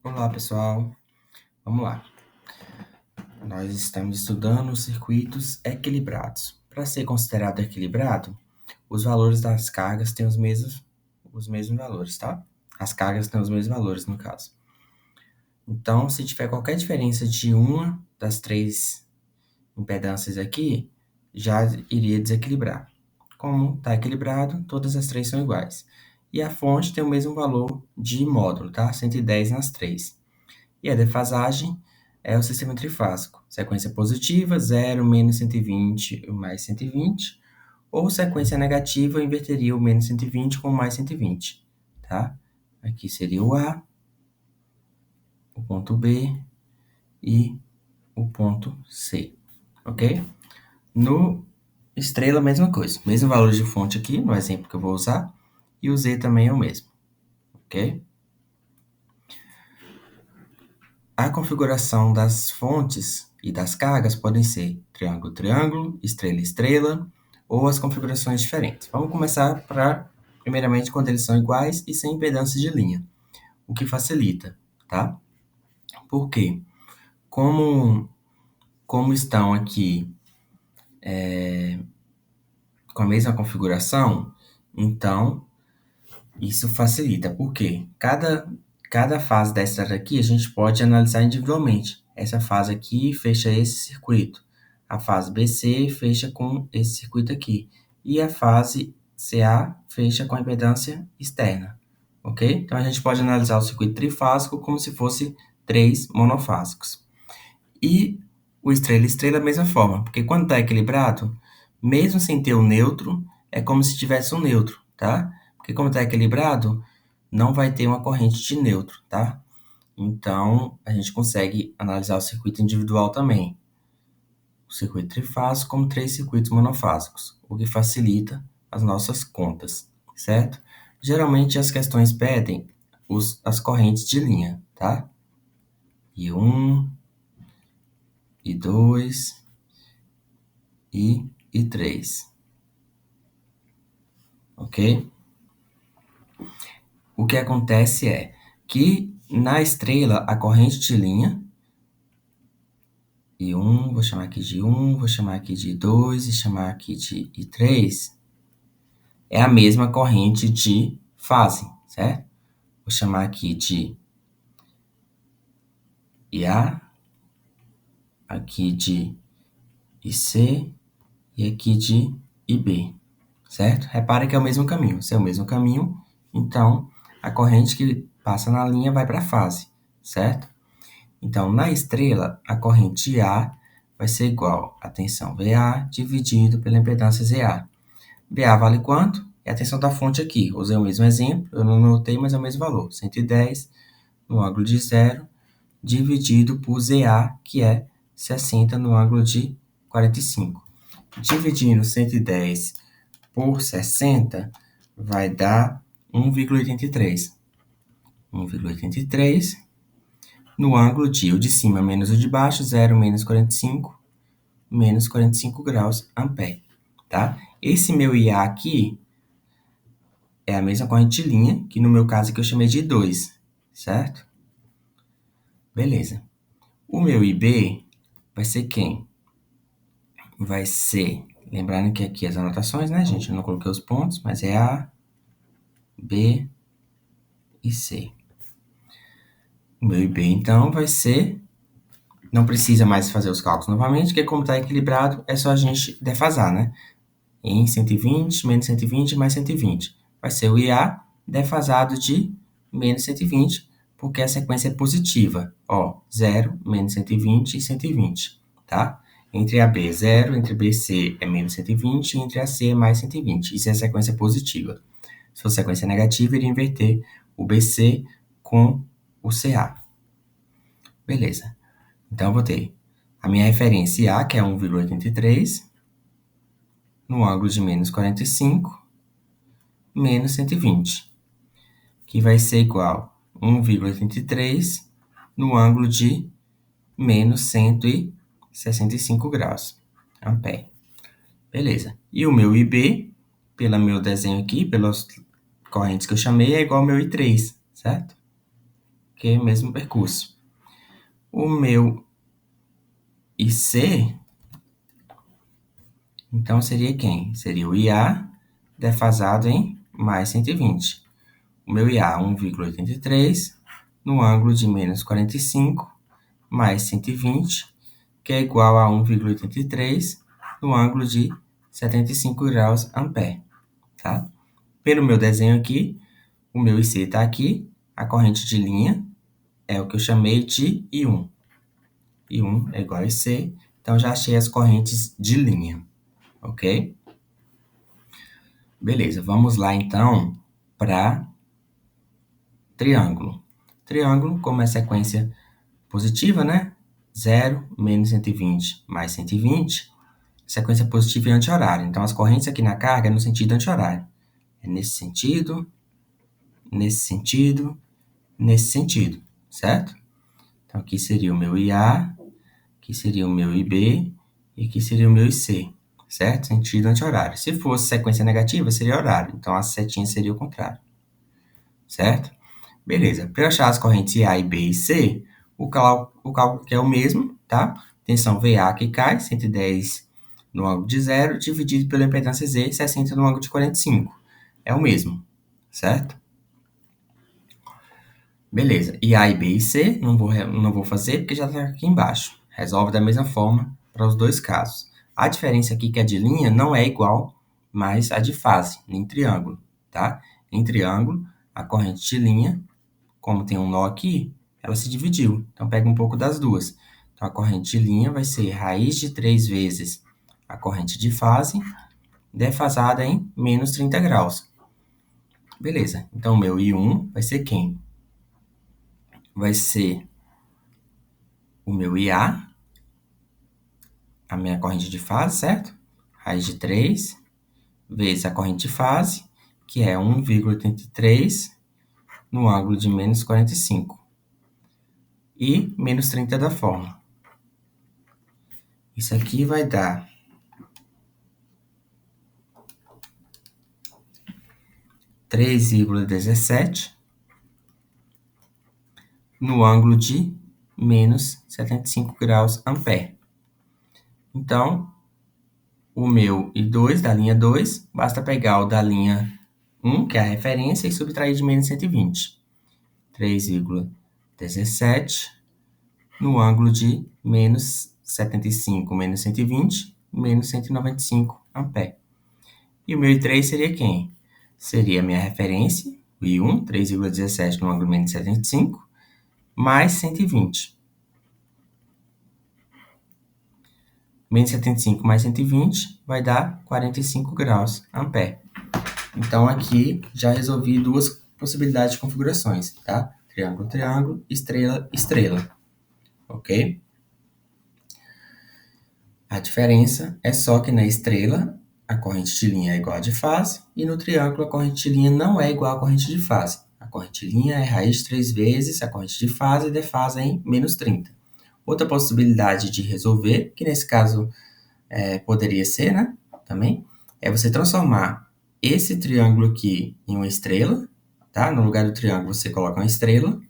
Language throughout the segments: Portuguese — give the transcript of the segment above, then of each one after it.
Olá, pessoal. Vamos lá. Nós estamos estudando os circuitos equilibrados. Para ser considerado equilibrado, os valores das cargas têm os mesmos valores, tá? As cargas têm os mesmos valores, no caso. Então, se tiver qualquer diferença de uma das três impedâncias aqui, já iria desequilibrar. Como está equilibrado, todas as três são iguais. E a fonte tem o mesmo valor de módulo, tá? 110 nas três. E a defasagem é o sistema trifásico. Sequência positiva, 0, menos 120 e mais 120. Ou sequência negativa, eu inverteria o menos 120 com mais 120. Tá? Aqui seria o A, o ponto B e o ponto C. Ok? No estrela, a mesma coisa. Mesmo valor de fonte aqui, no exemplo que eu vou usar. E o Z também é o mesmo. Ok? A configuração das fontes e das cargas podem ser triângulo-triângulo, estrela-estrela ou as configurações diferentes. Vamos começar primeiramente, quando eles são iguais e sem impedância de linha, o que facilita, tá? Por quê? Como estão aqui com a mesma configuração, então isso facilita. Por quê? Cada fase dessa daqui a gente pode analisar individualmente. Essa fase aqui fecha esse circuito. A fase BC fecha com esse circuito aqui. E a fase CA fecha com a impedância externa. Ok? Então a gente pode analisar o circuito trifásico como se fosse três monofásicos. E o estrela-estrela da mesma forma, porque quando está equilibrado, mesmo sem ter o neutro, é como se tivesse um neutro, tá? Porque como está equilibrado, não vai ter uma corrente de neutro, tá? Então, a gente consegue analisar o circuito individual também. O circuito trifásico como três circuitos monofásicos, o que facilita as nossas contas, certo? Geralmente as questões pedem as correntes de linha, tá? I1, I2 e 3, ok? O que acontece é que na estrela a corrente de linha, I1, vou chamar aqui de 1, vou chamar aqui de 2 e chamar aqui de I3, é a mesma corrente de fase, certo? Vou chamar aqui de IA, aqui de IC e aqui de IB, certo? Repare que é o mesmo caminho. Se é o mesmo caminho, então a corrente que passa na linha vai para a fase, certo? Então, na estrela, a corrente A vai ser igual a tensão VA dividido pela impedância ZA. VA vale quanto? É a tensão da fonte aqui. Usei o mesmo exemplo, eu não notei, mas é o mesmo valor. 110 no ângulo de 0 dividido por ZA, que é 60 no ângulo de 45. Dividindo 110 por 60 vai dar 1,83. 1,83 no ângulo de o de cima menos o de baixo, 0 menos 45 graus ampere, tá? Esse meu IA aqui é a mesma corrente de linha, que no meu caso aqui eu chamei de 2, certo? Beleza. O meu IB vai ser quem? Vai ser, lembrando que aqui as anotações, né, gente? Eu não coloquei os pontos, mas é A, B e C. O meu IB, então, vai ser, não precisa mais fazer os cálculos novamente, porque como está equilibrado, é só a gente defasar, né? Em 120, menos 120, mais 120. Vai ser o IA defasado de menos 120, porque a sequência é positiva. Ó, 0, menos 120 e 120, tá? Entre AB é 0, entre BC é menos 120 e entre AC é mais 120. Isso é a sequência positiva. Se for sequência negativa, iria inverter o BC com o CA. Beleza. Então, eu vou ter a minha referência A, que é 1,83, no ângulo de menos 45, menos 120, que vai ser igual a 1,83 no ângulo de menos 165 graus ampere. Beleza. E o meu IB, pelo meu desenho aqui, pelas correntes que eu chamei, é igual ao meu I3, certo? porque mesmo percurso. O meu IC, então, seria quem? Seria o IA defasado em mais 120. O meu IA, 1,83, no ângulo de menos 45, mais 120, que é igual a 1,83, no ângulo de 75 graus ampere, tá? Pelo meu desenho aqui, o meu IC está aqui, a corrente de linha é o que eu chamei de I1. I1 é igual a IC, então já achei as correntes de linha, ok? Beleza, vamos lá então para triângulo. Triângulo, como é sequência positiva, né? 0, menos 120, mais 120. Sequência positiva e anti-horário. Então, as correntes aqui na carga é no sentido anti-horário. É nesse sentido, nesse sentido, nesse sentido, certo? Então, aqui seria o meu IA, aqui seria o meu IB e aqui seria o meu IC, certo? Sentido anti-horário. Se fosse sequência negativa, seria horário. Então, a setinha seria o contrário, certo? Beleza. Para eu achar as correntes A, e B e C, o cálculo que é o mesmo, tá? Tensão VA que cai, 110 no ângulo de 0, dividido pela impedância Z, 60 no ângulo de 45. É o mesmo, certo? Beleza. E A, e B e C, não vou fazer porque já está aqui embaixo. Resolve da mesma forma para os dois casos. A diferença aqui que a de linha não é igual, mas a de fase, em triângulo, tá? Em triângulo, a corrente de linha, como tem um nó aqui, ela se dividiu. Então, pega um pouco das duas. Então, a corrente de linha vai ser raiz de 3 vezes a corrente de fase, defasada em menos 30 graus. Beleza. Então, o meu I1 vai ser quem? Vai ser o meu IA, a minha corrente de fase, certo? Raiz de 3 vezes a corrente de fase, que é 1,83 no ângulo de menos 45. E menos 30 da fórmula. Isso aqui vai dar 3,17 no ângulo de menos 75 graus ampere. Então, o meu I2 da linha 2, basta pegar o da linha 1, que é a referência, e subtrair de menos 120. 3,17 no ângulo de menos 75 menos 120, menos 195 ampere. E o meu I3 seria quem? Seria a minha referência, o I1, 3,17 no ângulo de menos 75, mais 120. Menos 75 mais 120 vai dar 45 graus ampere. Então, aqui já resolvi duas possibilidades de configurações, tá? Triângulo, triângulo, estrela, estrela. Ok? A diferença é só que na estrela a corrente de linha é igual à de fase e no triângulo a corrente de linha não é igual à corrente de fase. A corrente de linha é raiz de 3 vezes a corrente de fase e defasa em menos 30. Outra possibilidade de resolver, que nesse caso poderia ser, né, também, é você transformar esse triângulo aqui em uma estrela, tá? No lugar do triângulo você coloca uma estrela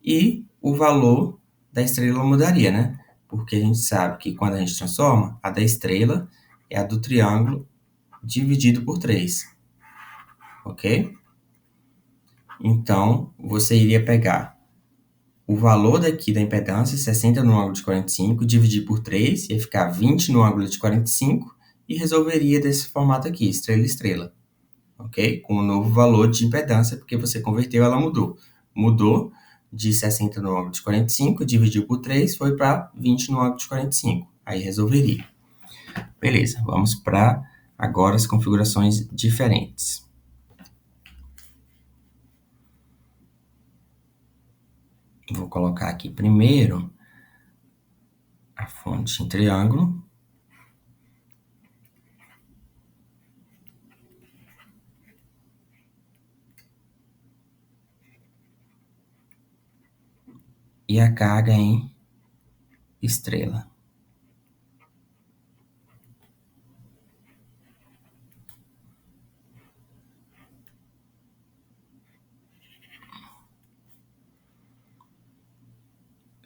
e o valor da estrela mudaria, né? Porque a gente sabe que quando a gente transforma, a da estrela é a do triângulo dividido por 3, ok? Então, você iria pegar o valor daqui da impedância, 60 no ângulo de 45, dividir por 3, ia ficar 20 no ângulo de 45, e resolveria desse formato aqui, estrela, estrela, ok? Com o novo valor de impedância, porque você converteu, ela mudou. Mudou de 60 no ângulo de 45, dividiu por 3, foi para 20 no ângulo de 45. Aí resolveria. Beleza, vamos para agora as configurações diferentes. Vou colocar aqui primeiro a fonte em triângulo. E a carga em estrela.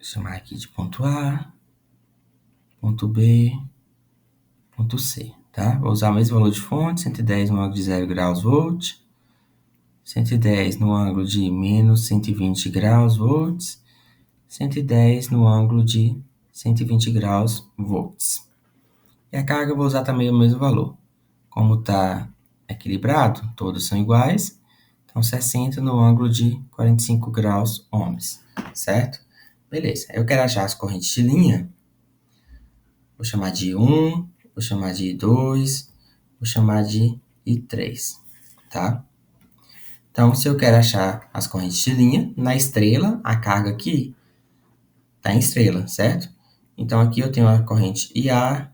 chamar aqui de ponto A, ponto B, ponto C, tá? Vou usar o mesmo valor de fonte, 110 no ângulo de 0 graus volt, 110 no ângulo de menos 120 graus volts, 110 no ângulo de 120 graus volts. E a carga eu vou usar também o mesmo valor. Como está equilibrado, todos são iguais, então 60 no ângulo de 45 graus ohms, certo? Beleza, eu quero achar as correntes de linha, vou chamar de I1, vou chamar de I2, vou chamar de I3, tá? Então, se eu quero achar as correntes de linha, na estrela, a carga aqui está em estrela, certo? Então, aqui eu tenho a corrente IA,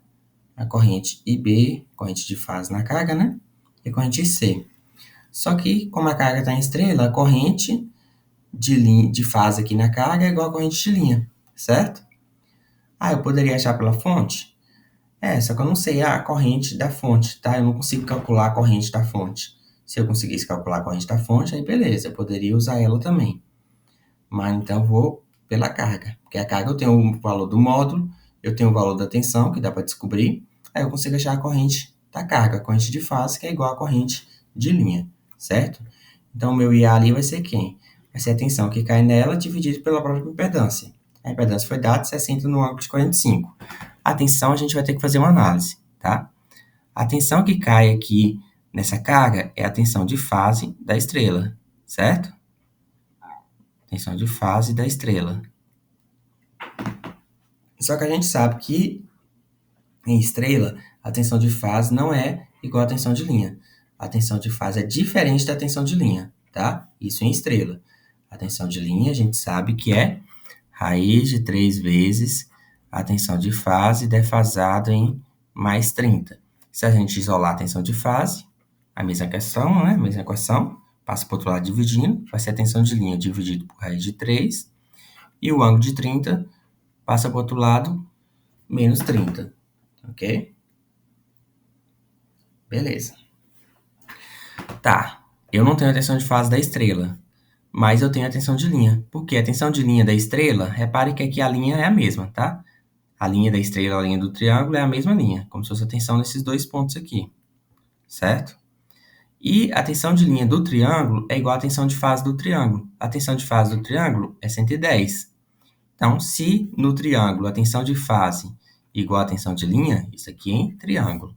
a corrente IB, corrente de fase na carga, né? E a corrente IC. Só que, como a carga está em estrela, a corrente de fase aqui na carga é igual a corrente de linha, certo? Ah, eu poderia achar pela fonte? Só que eu não sei a corrente da fonte, tá? Eu não consigo calcular a corrente da fonte. Se eu conseguisse calcular a corrente da fonte, aí beleza, eu poderia usar ela também. Mas então eu vou pela carga, porque a carga eu tenho o valor do módulo, eu tenho o valor da tensão, que dá para descobrir, aí eu consigo achar a corrente da carga, a corrente de fase, que é igual à corrente de linha, certo? Então o meu IA ali vai ser quem? Vai ser a tensão que cai nela dividido pela própria impedância. A impedância foi dada 60 no ângulo de 45. A tensão a gente vai ter que fazer uma análise, tá? A tensão que cai aqui nessa carga é a tensão de fase da estrela, certo? Tensão de fase da estrela. Só que a gente sabe que em estrela, a tensão de fase não é igual à tensão de linha. A tensão de fase é diferente da tensão de linha, tá? Isso em estrela. A tensão de linha a gente sabe que é raiz de 3 vezes a tensão de fase defasado em mais 30. Se a gente isolar a tensão de fase, a mesma questão, né? A mesma equação, passa para o outro lado dividindo, vai ser a tensão de linha dividido por raiz de 3, e o ângulo de 30 passa para o outro lado, menos 30, ok? Beleza. Tá, eu não tenho a tensão de fase da estrela, mas eu tenho a tensão de linha. Por quê? A tensão de linha da estrela, repare que aqui a linha é a mesma, tá? A linha da estrela, a linha do triângulo é a mesma linha, como se fosse a tensão nesses dois pontos aqui, certo? E a tensão de linha do triângulo é igual à tensão de fase do triângulo. A tensão de fase do triângulo é 110. Então, se no triângulo a tensão de fase é igual à tensão de linha, isso aqui é em triângulo,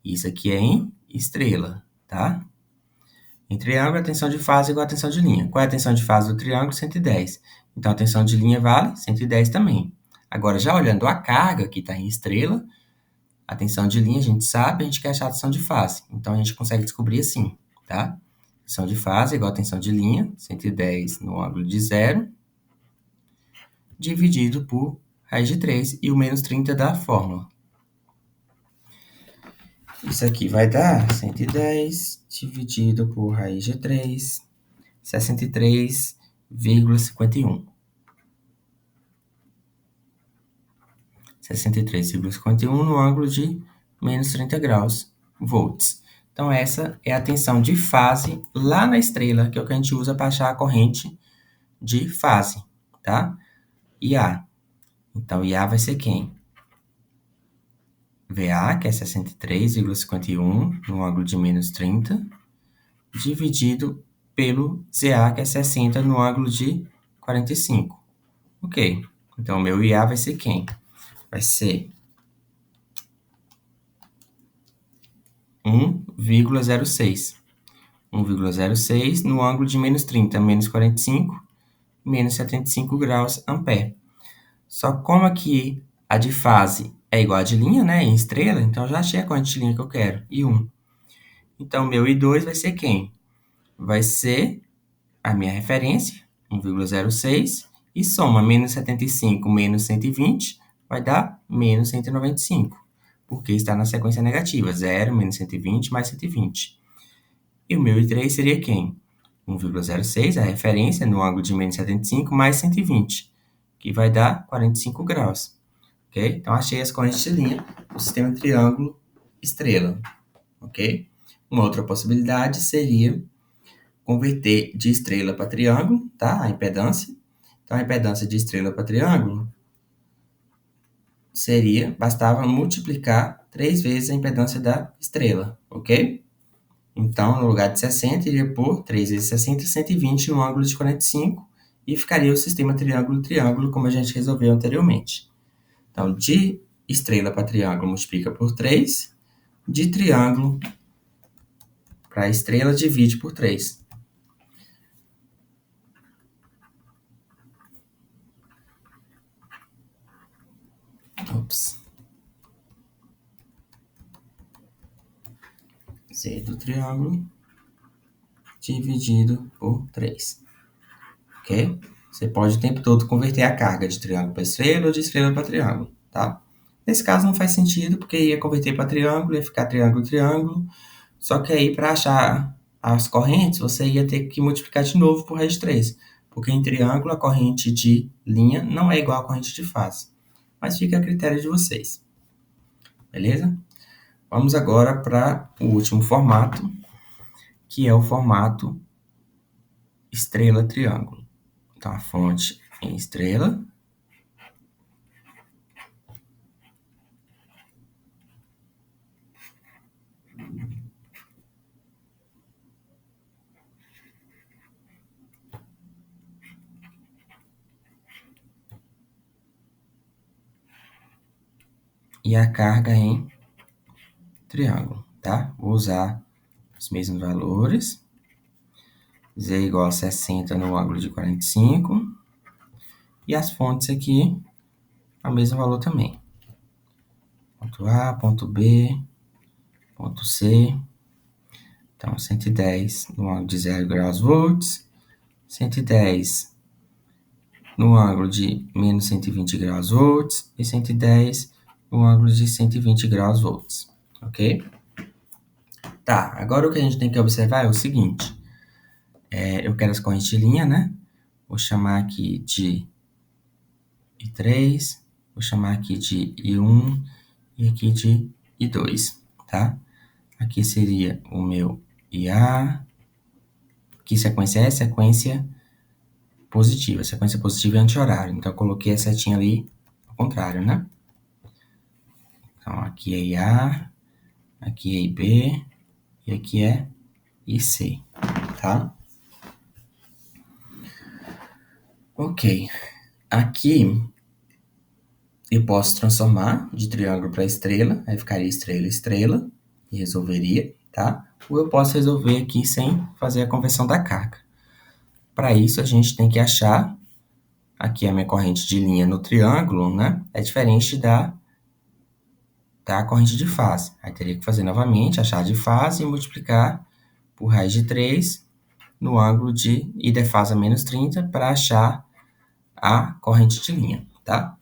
isso aqui é em estrela, tá? Em triângulo, a tensão de fase é igual à tensão de linha. Qual é a tensão de fase do triângulo? 110. Então, a tensão de linha vale 110 também. Agora, já olhando a carga, que está em estrela, a tensão de linha a gente sabe, a gente quer achar a tensão de fase. Então, a gente consegue descobrir assim, tá? Tensão de fase é igual a tensão de linha, 110 no ângulo de 0, dividido por raiz de 3, e o menos 30 da fórmula. Isso aqui vai dar 110 dividido por raiz de 3, 63,51. 63,51 no ângulo de menos 30 graus volts. Então, essa é a tensão de fase lá na estrela, que é o que a gente usa para achar a corrente de fase, tá? IA. Então, IA vai ser quem? VA, que é 63,51 no ângulo de menos 30, dividido pelo ZA, que é 60 no ângulo de 45. Ok. Então, o meu IA vai ser quem? Vai ser 1,06. 1,06 no ângulo de menos 30, menos 45, menos 75 graus ampere. Só que como aqui a de fase é igual a de linha, né, em estrela, então eu já achei a corrente de linha que eu quero, I1. Então, meu I2 vai ser quem? Vai ser a minha referência, 1,06, e soma menos 75 menos 120, vai dar menos 195, porque está na sequência negativa, 0, menos 120, mais 120. E o meu I3 seria quem? 1,06, a referência, no ângulo de menos 75, mais 120, que vai dar 45 graus. Ok? Então, achei as correntes de linha do sistema triângulo-estrela. Ok? Uma outra possibilidade seria converter de estrela para triângulo, tá? A impedância, Então, a impedância de estrela para triângulo bastava multiplicar 3 vezes a impedância da estrela, ok? Então, no lugar de 60, iria por 3 vezes 60, 120 no ângulo de 45, e ficaria o sistema triângulo-triângulo, como a gente resolveu anteriormente. Então, de estrela para triângulo, multiplica por 3, de triângulo para estrela, divide por 3. Ops. Z do triângulo dividido por 3. Ok? Você pode o tempo todo converter a carga de triângulo para estrela ou de estrela para triângulo, tá? Nesse caso não faz sentido, porque ia converter para triângulo, ia ficar triângulo, triângulo. Só que aí, para achar as correntes, você ia ter que multiplicar de novo por raiz de 3. Porque em triângulo, a corrente de linha não é igual à corrente de face. Mas fica a critério de vocês. Beleza? Vamos agora para o último formato, que é o formato estrela-triângulo. Então, a fonte em estrela. E a carga em triângulo, tá? Vou usar os mesmos valores. Z igual a 60 no ângulo de 45. E as fontes aqui, o mesmo valor também. Ponto A, ponto B, ponto C. Então, 110 no ângulo de 0 graus volts. 110 no ângulo de menos 120 graus volts. E 110 no ângulo de 120 graus volts. Ok? Tá, agora o que a gente tem que observar é o seguinte. Eu quero as correntes de linha, né? Vou chamar aqui de I3, vou chamar aqui de I1 e aqui de I2, tá? Aqui seria o meu IA. Que sequência é? Sequência positiva. Sequência positiva é anti-horário. Então, eu coloquei a setinha ali ao contrário, né? Então, aqui é IA, aqui é IB e aqui é IC, tá? Ok. Aqui eu posso transformar de triângulo para estrela, aí ficaria estrela, estrela, e resolveria, tá? Ou eu posso resolver aqui sem fazer a conversão da carga. Para isso, a gente tem que achar, aqui a minha corrente de linha no triângulo, né? É diferente da corrente de fase. Aí teria que fazer novamente, achar de fase e multiplicar por raiz de 3 no ângulo de I defasa menos 30 para achar a corrente de linha, tá?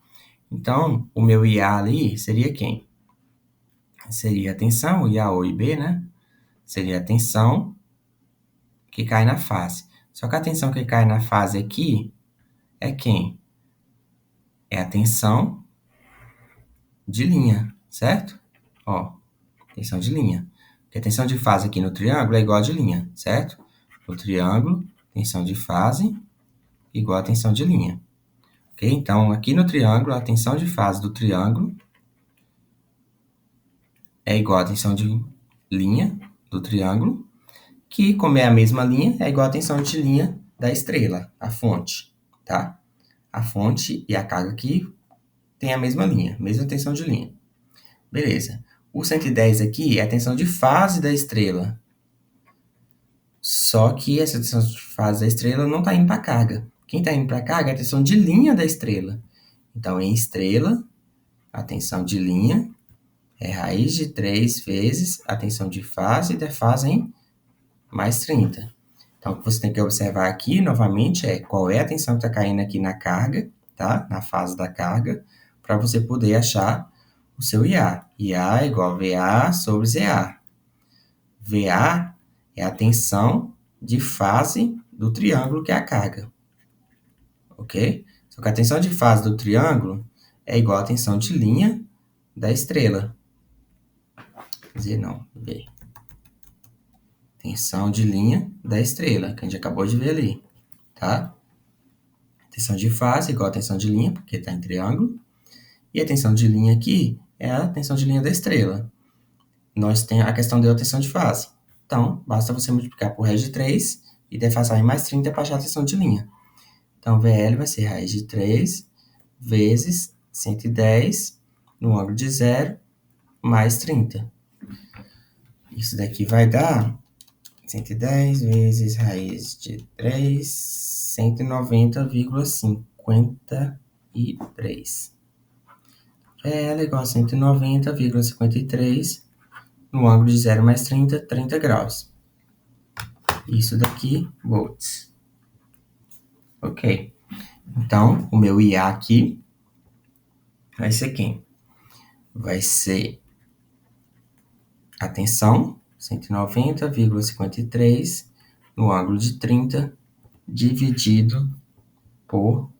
Então, o meu IA ali seria quem? Seria a tensão, IA ou IB, né? Seria a tensão que cai na fase. Só que a tensão que cai na fase aqui é quem? É a tensão de linha, certo? Ó, tensão de linha. Porque a tensão de fase aqui no triângulo é igual a de linha, certo? No triângulo, tensão de fase igual a tensão de linha. Ok? Então, aqui no triângulo, a tensão de fase do triângulo é igual à tensão de linha do triângulo, que, como é a mesma linha, é igual à tensão de linha da estrela, a fonte, tá? A fonte e a carga aqui tem a mesma linha, mesma tensão de linha. Beleza. O 110 aqui é a tensão de fase da estrela. Só que essa tensão de fase da estrela não está indo para a carga. Quem está indo para a carga é a tensão de linha da estrela. Então, em estrela, a tensão de linha é raiz de 3 vezes a tensão de fase da fase em mais 30. Então, o que você tem que observar aqui, novamente, é qual é a tensão que está caindo aqui na carga, tá? Na fase da carga, para você poder achar o seu IA. IA é igual a VA sobre ZA. VA é a tensão de fase do triângulo, que é a carga. Ok? Só que a tensão de fase do triângulo é igual à tensão de linha da estrela. Quer dizer, não, V. Tensão de linha da estrela, que a gente acabou de ver ali, tá? Tensão de fase igual a tensão de linha, porque está em triângulo. E a tensão de linha aqui é a tensão de linha da estrela. Nós temos a questão da tensão de fase. Então, basta você multiplicar por raiz de 3 e defasar em mais 30 para achar a tensão de linha. Então, VL vai ser raiz de 3 vezes 110 no ângulo de 0 mais 30. Isso daqui vai dar 110 vezes raiz de 3, 190,53. VL igual a 190,53 no ângulo de 0 mais 30, 30 graus. Isso daqui, volts. Ok. Então, o meu IA aqui vai ser quem? Vai ser a tensão, 190,53 no ângulo de 30, dividido por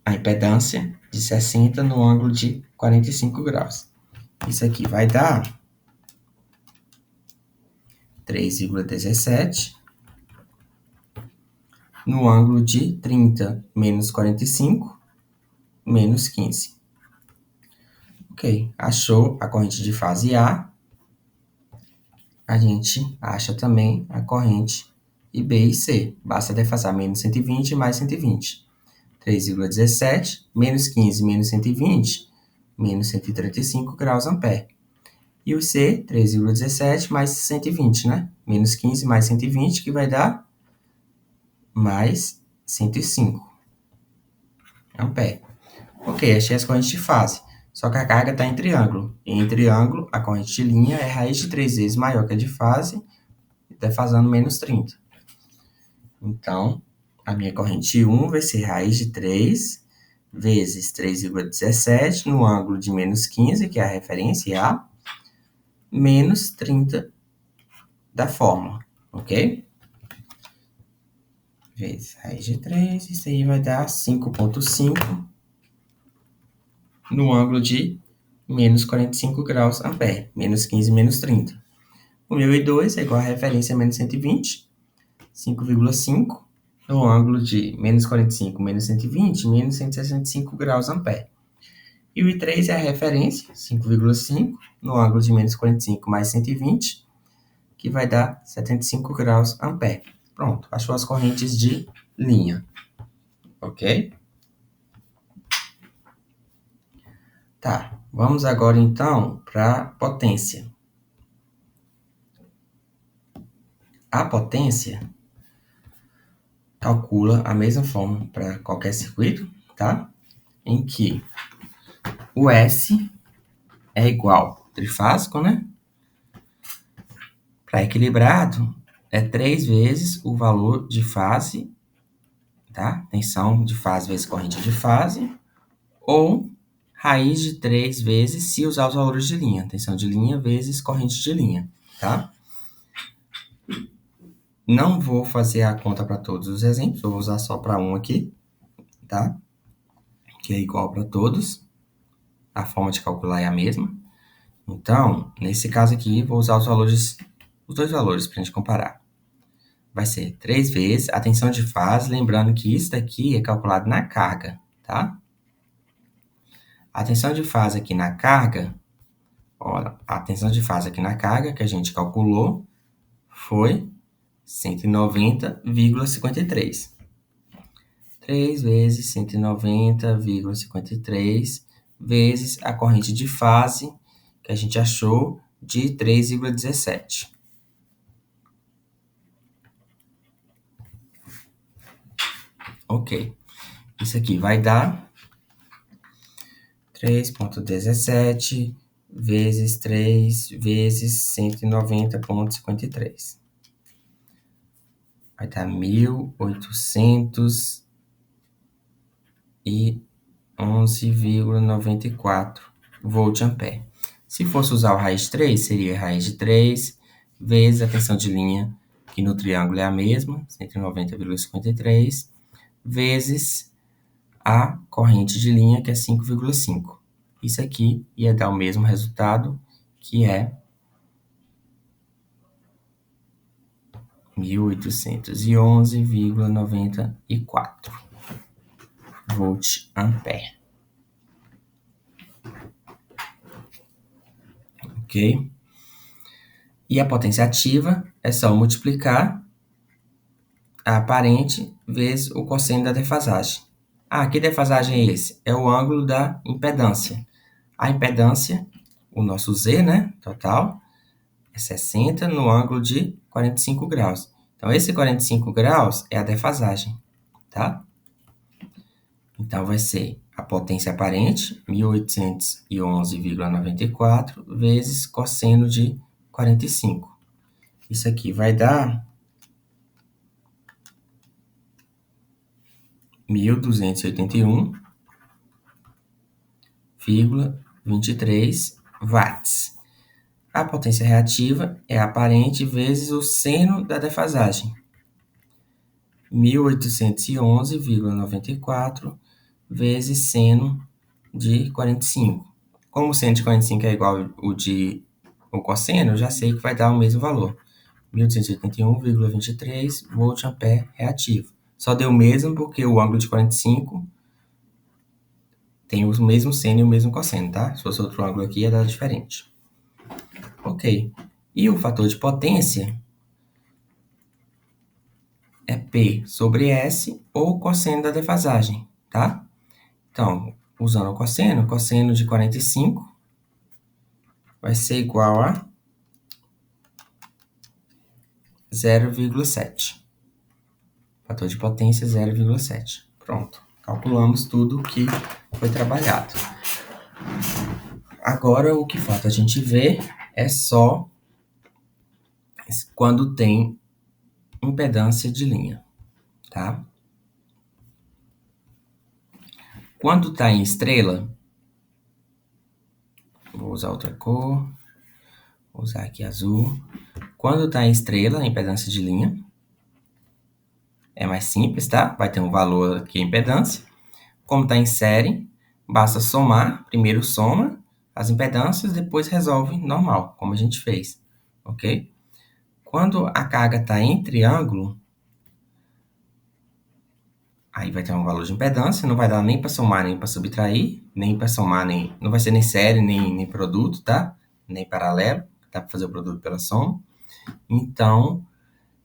a impedância de 60 no ângulo de 45 graus. Isso aqui vai dar 3,17 no ângulo de 30 menos 45 menos 15. Ok, achou a corrente de fase A, a gente acha também a corrente de B e C. Basta defasar menos 120 mais 120. 3,17 menos 15 menos 120, menos 135 graus ampere. E o C, 3,17 mais 120, né? Menos 15 mais 120, que vai dar mais 105 ampere. Ok, achei as correntes de fase. Só que a carga está em triângulo. E em triângulo, a corrente de linha é raiz de 3 vezes maior que a de fase, defasando menos 30. Então, a minha corrente 1 vai ser raiz de 3 vezes 3,17 no ângulo de menos 15, que é a referência A, menos 30 da fórmula, ok? Vezes raiz de 3, isso aí vai dar 5,5 no ângulo de menos 45 graus ampere, menos 15, menos 30. O meu I2 é igual a referência a menos 120, 5,5 no ângulo de menos 45, menos 120, menos 165 graus ampere. E o I3 é a referência, 5,5 no ângulo de menos 45 mais 120, que vai dar 75 graus ampere. Pronto, achou as correntes de linha, ok? Tá, vamos agora então para a potência. A potência calcula a mesma forma para qualquer circuito, tá? Em que o S é igual trifásico, né? Para equilibrado, é 3 vezes o valor de fase, tá? Tensão de fase vezes corrente de fase, ou raiz de 3 vezes se usar os valores de linha. Tensão de linha vezes corrente de linha, tá? Não vou fazer a conta para todos os exemplos, vou usar só para um aqui, tá? Que é igual para todos. A forma de calcular é a mesma. Então, nesse caso aqui, vou usar os dois valores para a gente comparar. Vai ser 3 vezes a tensão de fase, lembrando que isso daqui é calculado na carga, tá? A tensão de fase aqui na carga, olha, a tensão de fase aqui na carga que a gente calculou foi 190,53. 3 vezes 190,53 vezes a corrente de fase que a gente achou de 3,17. Ok. Isso aqui vai dar 3,17 vezes 3 vezes 190,53. Vai dar 1.811,94 volt-ampere. Se fosse usar o raiz de 3, seria raiz de 3 vezes a tensão de linha, que no triângulo é a mesma, 190,53, vezes a corrente de linha, que é 5,5. Isso aqui ia dar o mesmo resultado, que é 1811,94 volt-ampere. Ok? E a potência ativa é só multiplicar a aparente vezes o cosseno da defasagem. Ah, que defasagem é esse? É o ângulo da impedância. A impedância, o nosso Z, né, total, é 60 no ângulo de 45 graus. Então, esse 45 graus é a defasagem, tá? Então, vai ser a potência aparente, 1811,94, vezes cosseno de 45. Isso aqui vai dar 1.281,23 watts. A potência reativa é a aparente vezes o seno da defasagem, 1811,94 vezes seno de 45. Como o seno de 45 é igual o cosseno, eu já sei que vai dar o mesmo valor, 1.281,23 volt-ampere reativo. Só deu o mesmo porque o ângulo de 45 tem o mesmo seno e o mesmo cosseno, tá? Se fosse outro ângulo aqui, ia dar diferente. Ok. E o fator de potência é P sobre S ou cosseno da defasagem, tá? Então, usando o cosseno de 45 vai ser igual a 0,7. Fator de potência 0,7. Pronto. Calculamos tudo que foi trabalhado. Agora, o que falta a gente ver é só quando tem impedância de linha, tá? Quando está em estrela, vou usar outra cor, vou usar aqui azul. Quando está em estrela, a impedância de linha é mais simples, tá? Vai ter um valor aqui, a impedância. Como está em série, basta somar, primeiro soma as impedâncias, depois resolve normal, como a gente fez, ok? Quando a carga está em triângulo, aí vai ter um valor de impedância, não vai dar nem para somar, nem para subtrair, nem para somar, nem não vai ser nem série, nem produto, tá? Nem paralelo, dá para fazer o produto pela soma. Então,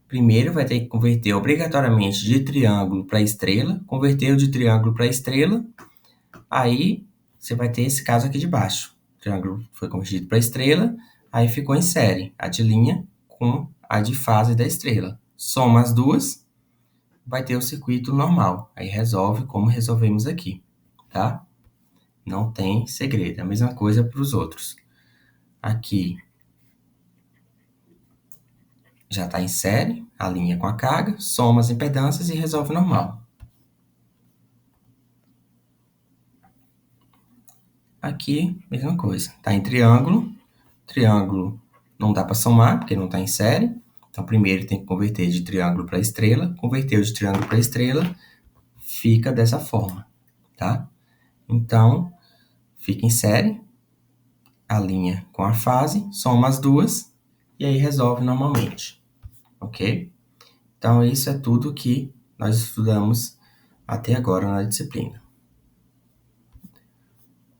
primeiro vai ter que converter obrigatoriamente de triângulo para estrela, converteu de triângulo para estrela, aí você vai ter esse caso aqui de baixo. O triângulo foi convertido para estrela, aí ficou em série, a de linha com a de fase da estrela. Soma as duas, vai ter o circuito normal. Aí resolve como resolvemos aqui, tá? Não tem segredo, é a mesma coisa para os outros. Aqui já está em série, a linha com a carga, soma as impedâncias e resolve normal. Aqui, mesma coisa. Está em triângulo. Triângulo não dá para somar, porque não está em série. Então, primeiro tem que converter de triângulo para estrela. Converteu de triângulo para estrela, fica dessa forma, tá? Então, fica em série, a linha com a fase, soma as duas, e aí resolve normalmente, ok? Então, isso é tudo que nós estudamos até agora na disciplina.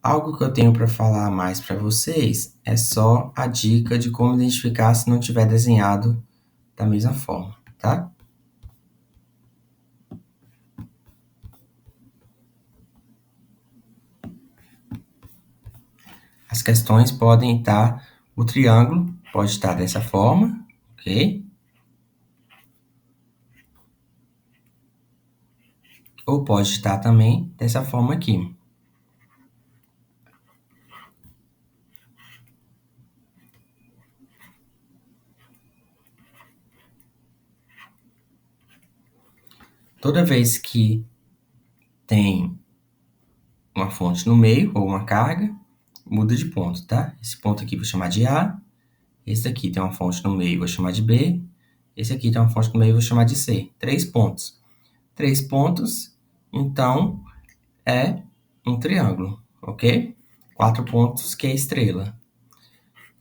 Algo que eu tenho para falar mais para vocês é só a dica de como identificar se não tiver desenhado da mesma forma, tá? As questões podem estar, o triângulo pode estar dessa forma, ok? Ou pode estar também dessa forma aqui. Toda vez que tem uma fonte no meio ou uma carga, muda de ponto, tá? Esse ponto aqui vou chamar de A, esse aqui tem uma fonte no meio, vou chamar de B, esse aqui tem uma fonte no meio, vou chamar de C. 3 pontos. 3 pontos, então, é um triângulo, ok? 4 pontos que é estrela.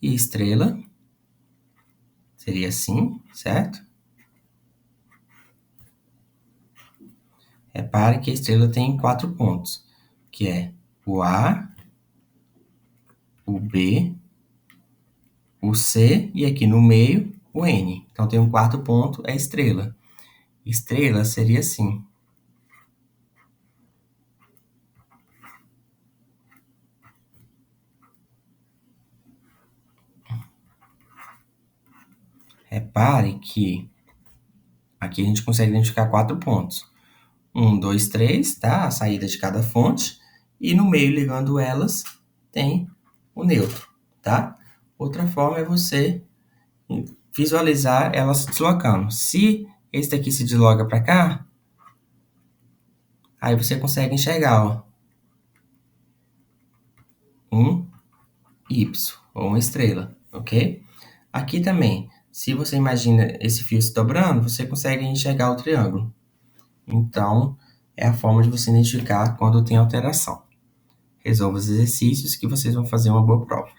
E estrela seria assim, certo? Repare que a estrela tem 4 pontos, que é o A, o B, o C e aqui no meio o N. Então tem um quarto ponto, é estrela. Estrela seria assim. Repare que aqui a gente consegue identificar 4 pontos. 1, 2, 3, tá? A saída de cada fonte. E no meio, ligando elas, tem o neutro, tá? Outra forma é você visualizar elas se deslocando. Se esse daqui se desloca para cá, aí você consegue enxergar, ó, um Y, ou uma estrela, ok? Aqui também, se você imagina esse fio se dobrando, você consegue enxergar o triângulo. Então, é a forma de você identificar quando tem alteração. Resolva os exercícios que vocês vão fazer uma boa prova.